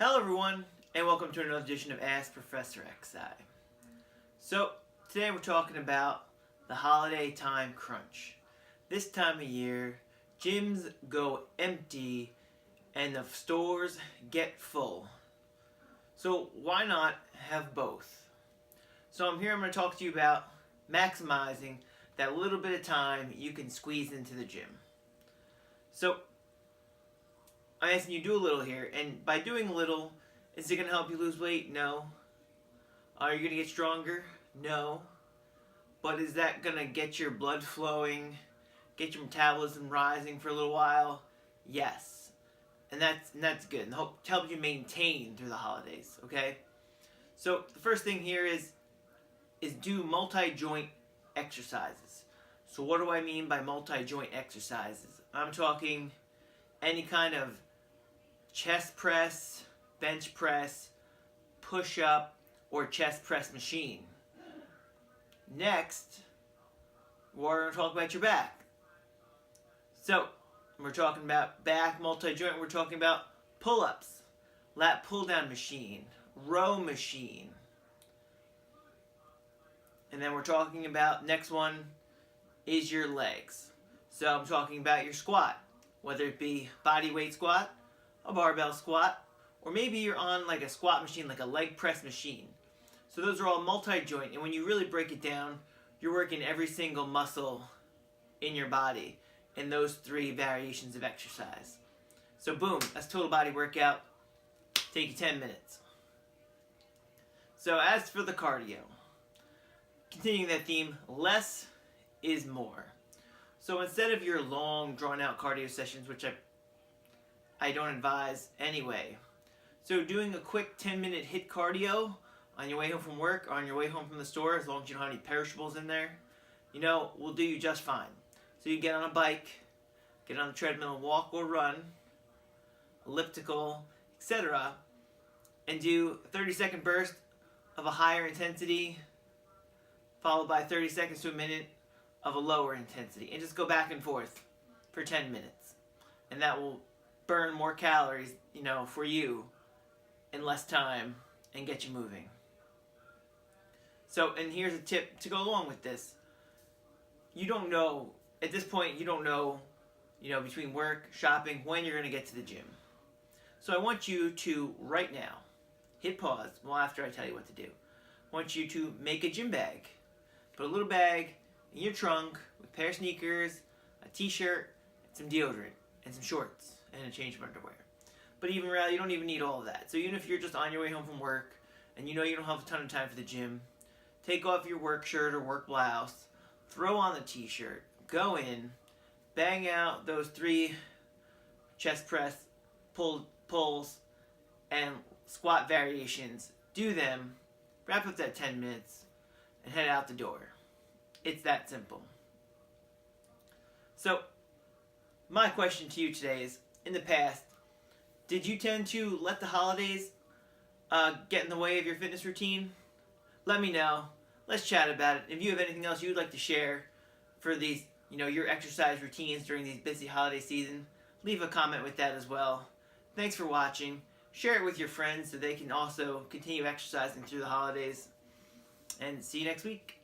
Hello everyone, and welcome to another edition of Ask Professor XI. So, today we're talking about the holiday time crunch. This time of year, gyms go empty and the stores get full. So why not have both? So I'm going to talk to you about maximizing that little bit of time you can squeeze into the gym. So, I'm asking you to do a little here, and by doing a little, is it going to help you lose weight? No. Are you going to get stronger? No. But is that going to get your blood flowing, get your metabolism rising for a little while? Yes. And that's good, and help you maintain through the holidays, okay? So the first thing here is do multi-joint exercises. So what do I mean by multi-joint exercises? I'm talking any kind of chest press, bench press, push-up, or chest press machine. Next, we're going to talk about your back. So, we're talking about back multi-joint, we're talking about pull-ups, lat pull-down machine, row machine. And then we're talking about, next one is your legs. So I'm talking about your squat, whether it be body weight squat, a barbell squat, or maybe you're on like a squat machine, like a leg press machine. So those are all multi-joint, and when you really break it down, you're working every single muscle in your body in those three variations of exercise. So boom, that's total body workout. Take you 10 minutes. So as for the cardio, continuing that theme, less is more. So instead of your long, drawn-out cardio sessions, which I don't advise anyway, so doing a quick 10-minute HIIT cardio on your way home from work or on your way home from the store, as long as you don't have any perishables in there, will do you just fine. So you get on a bike, get on the treadmill, walk or run, elliptical, etc., and do a 30-second burst of a higher intensity, followed by 30 seconds to a minute of a lower intensity, and just go back and forth for 10 minutes. And that will burn more calories, for you in less time and get you moving. So, and here's a tip to go along with this. You don't know, at this point, you don't know, between work, shopping, when you're going to get to the gym. So I want you to, right now, hit pause, after I tell you what to do. I want you to make a gym bag. Put a little bag in your trunk with a pair of sneakers, a t-shirt, and some deodorant, and some shorts, and a change of underwear. But even really, you don't even need all of that. So even if you're just on your way home from work, and you don't have a ton of time for the gym, take off your work shirt or work blouse, throw on the t-shirt, go in, bang out those 3 chest press pulls and squat variations, do them, wrap up that 10 minutes, and head out the door. It's that simple. So, my question to you today is, in the past, did you tend to let the holidays get in the way of your fitness routine? Let me know. Let's chat about it. If you have anything else you'd like to share for these, your exercise routines during these busy holiday season, leave a comment with that as well. Thanks for watching. Share it with your friends so they can also continue exercising through the holidays. And see you next week.